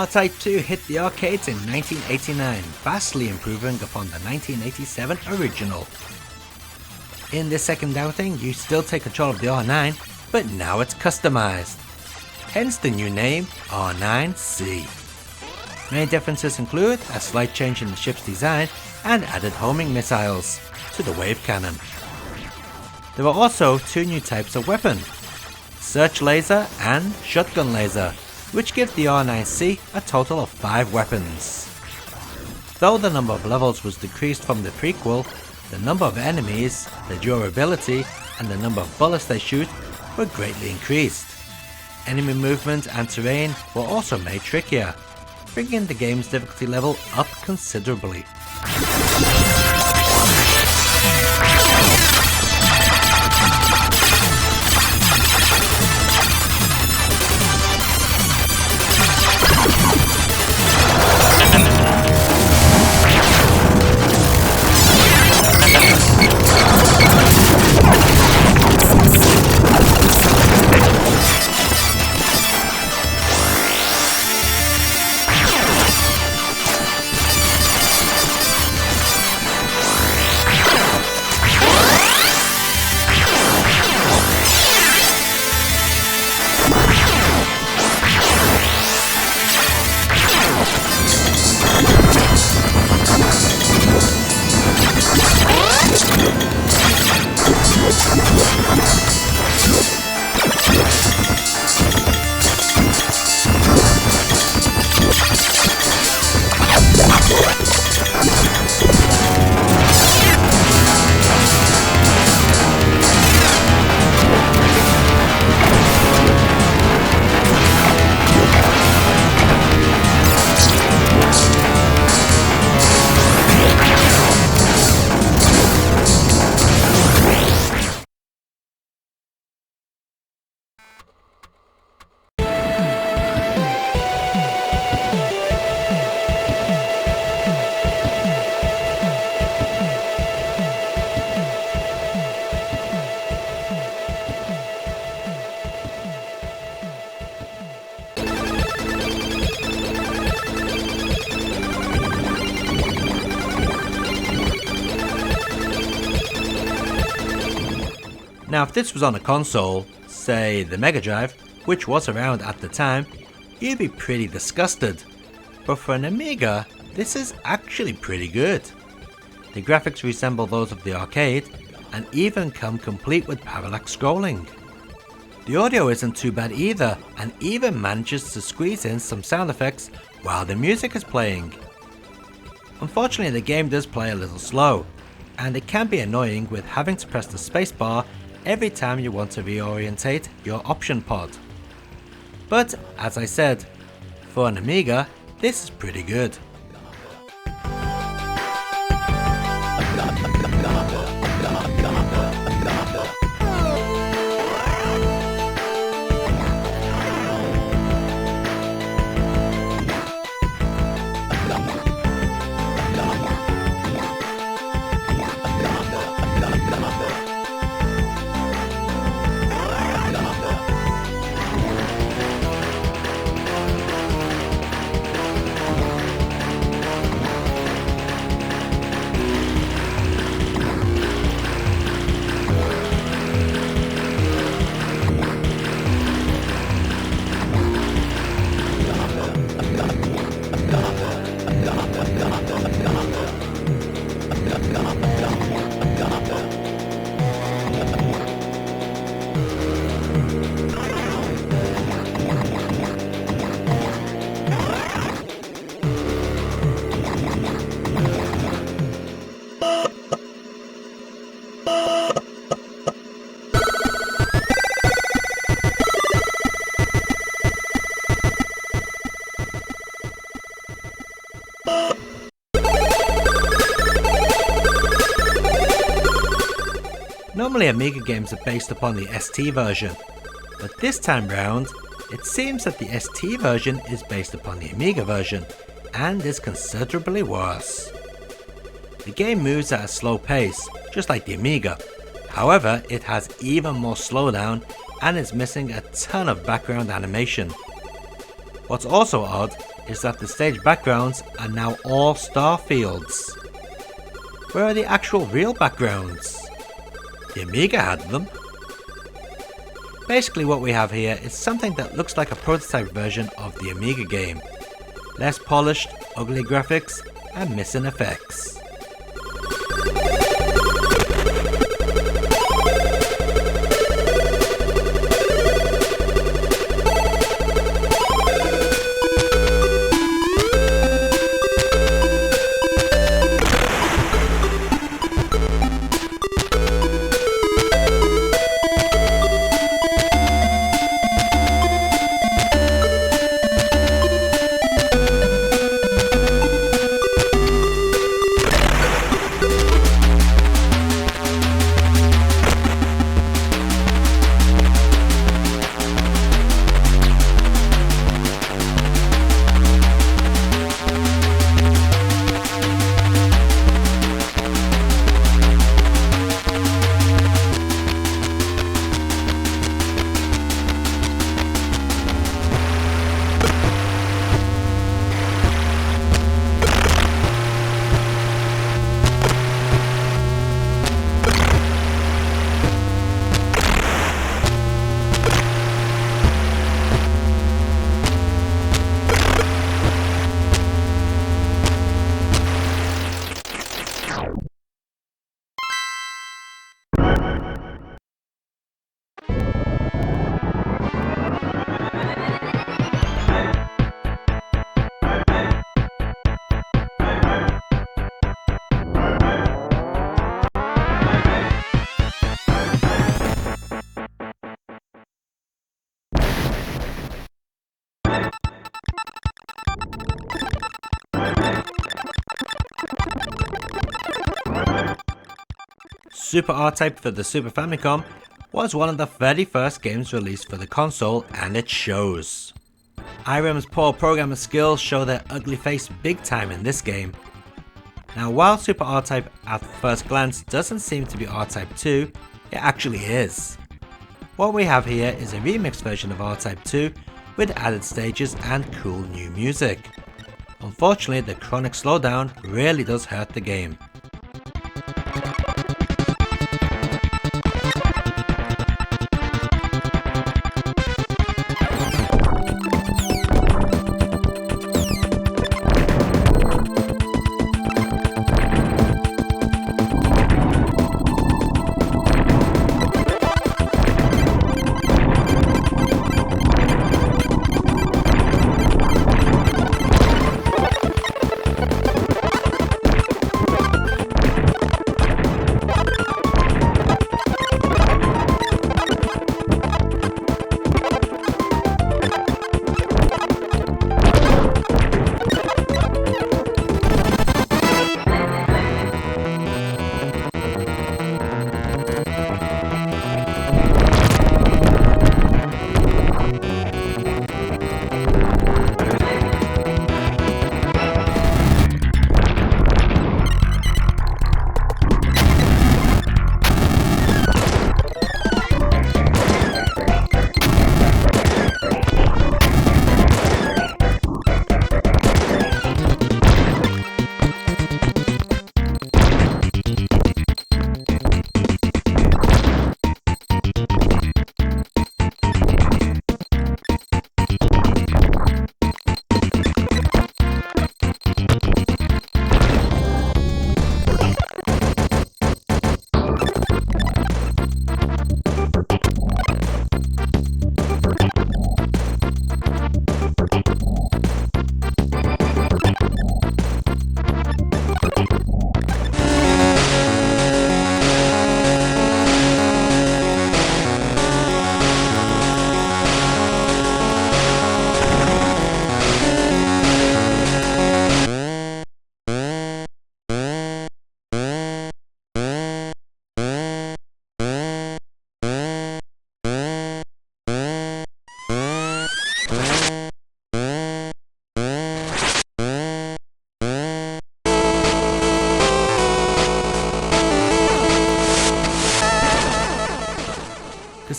R-Type 2 hit the arcades in 1989, vastly improving upon the 1987 original. In this second outing, you still take control of the R9, but now it's customized. Hence the new name, R9C. Main differences include a slight change in the ship's design and added homing missiles to the wave cannon. There are also two new types of weapon, search laser and shotgun laser, which give the R9C a total of 5 weapons. Though the number of levels was decreased from the prequel, the number of enemies, the durability, and the number of bullets they shoot were greatly increased. Enemy movement and terrain were also made trickier, bringing the game's difficulty level up considerably. Now if this was on a console, say the Mega Drive, which was around at the time, you'd be pretty disgusted. But for an Amiga, this is actually pretty good. The graphics resemble those of the arcade, and even come complete with parallax scrolling. The audio isn't too bad either, and even manages to squeeze in some sound effects while the music is playing. Unfortunately, the game does play a little slow, and it can be annoying with having to press the spacebar every time you want to reorientate your option pod. But as I said, for an Amiga, this is pretty good. Normally Amiga games are based upon the ST version, but this time round, it seems that the ST version is based upon the Amiga version, and is considerably worse. The game moves at a slow pace, just like the Amiga. However, it has even more slowdown and is missing a ton of background animation. What's also odd is that the stage backgrounds are now all star fields. Where are the actual real backgrounds? The Amiga had them. Basically what we have here is something that looks like a prototype version of the Amiga game. Less polished, ugly graphics, and missing effects. Super R-Type for the Super Famicom was one of the very first games released for the console, and it shows. Irem's poor programmer skills show their ugly face big time in this game. Now while Super R-Type at first glance doesn't seem to be R-Type 2, it actually is. What we have here is a remixed version of R-Type 2 with added stages and cool new music. Unfortunately, the chronic slowdown really does hurt the game.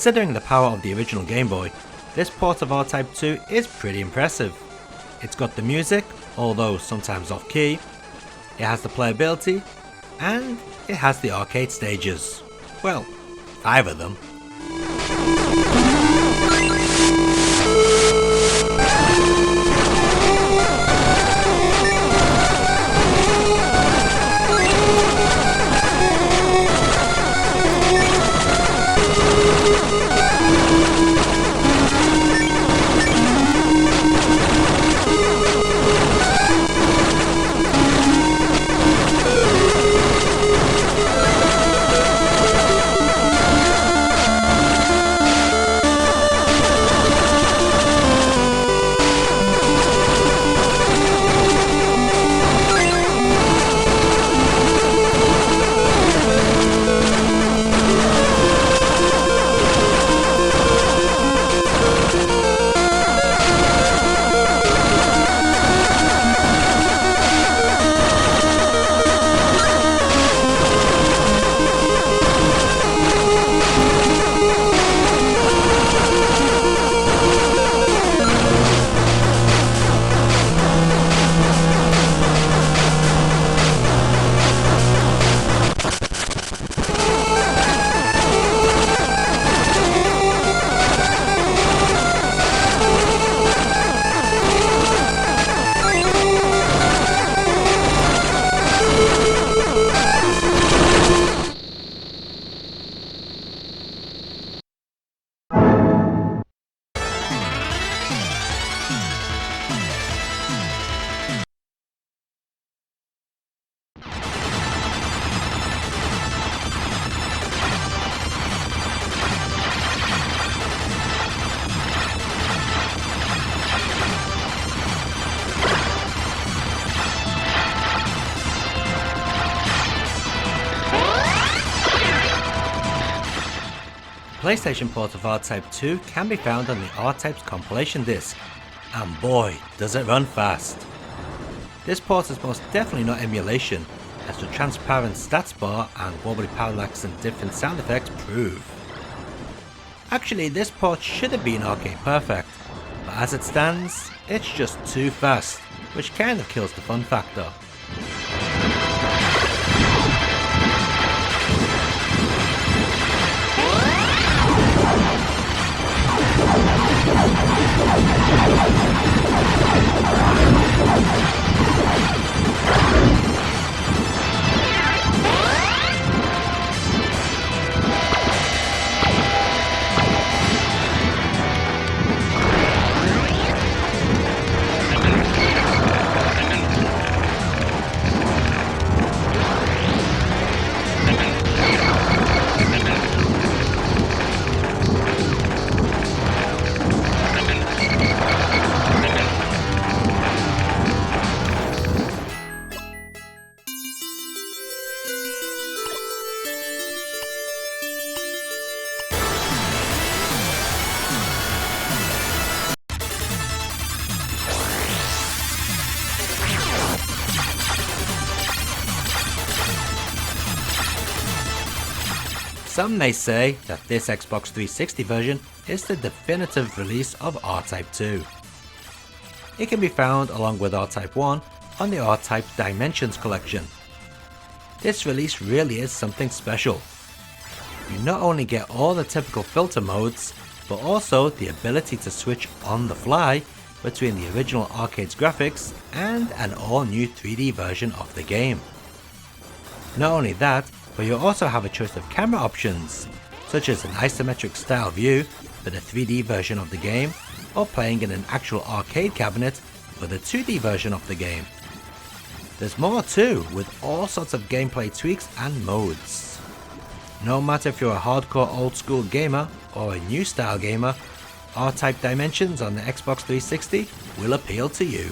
Considering the power of the original Game Boy, this port of R-Type 2 is pretty impressive. It's got the music, although sometimes off key, it has the playability, and it has the arcade stages. Well, 5 of them. PlayStation port of R-Type 2 can be found on the R-Type's compilation disc, and boy does it run fast. This port is most definitely not emulation, as the transparent stats bar and wobbly parallax and different sound effects prove. Actually, this port should have been arcade perfect, but as it stands, it's just too fast, which kind of kills the fun factor. Some may say that this Xbox 360 version is the definitive release of R-Type 2. It can be found along with R-Type 1 on the R-Type Dimensions collection. This release really is something special. You not only get all the typical filter modes, but also the ability to switch on the fly between the original arcade's graphics and an all-new 3D version of the game. Not only that, but you also have a choice of camera options, such as an isometric style view for the 3D version of the game, or playing in an actual arcade cabinet for the 2D version of the game. There's more too, with all sorts of gameplay tweaks and modes. No matter if you're a hardcore old school gamer or a new style gamer, R-Type Dimensions on the Xbox 360 will appeal to you.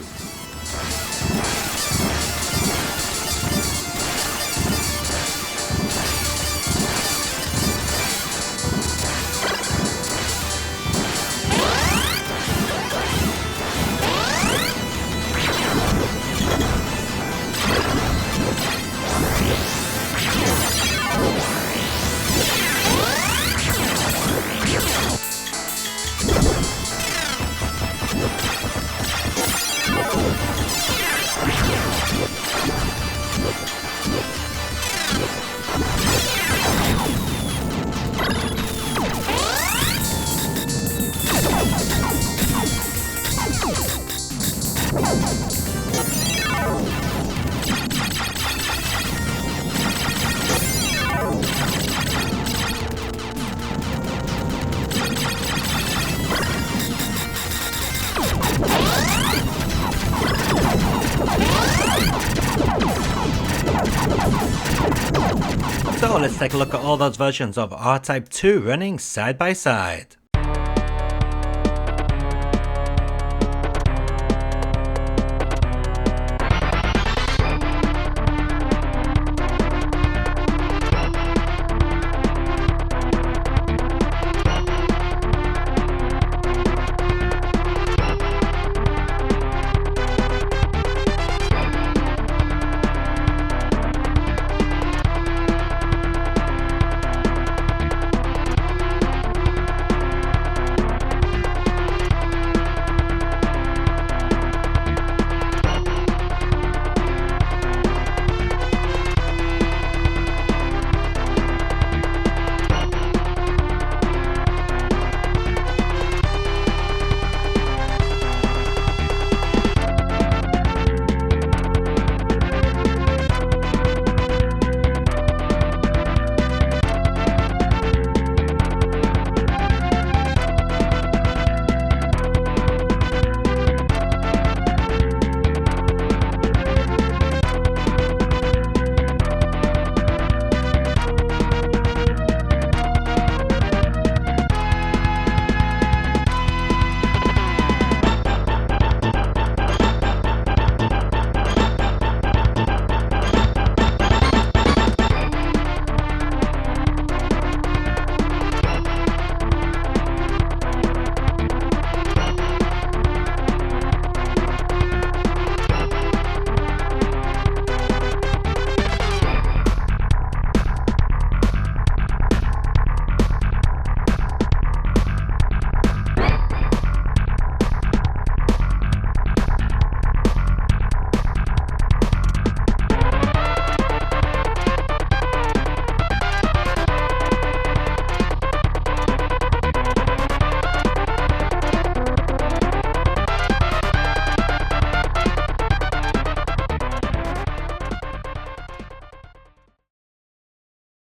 So let's take a look at all those versions of R-Type 2 running side by side.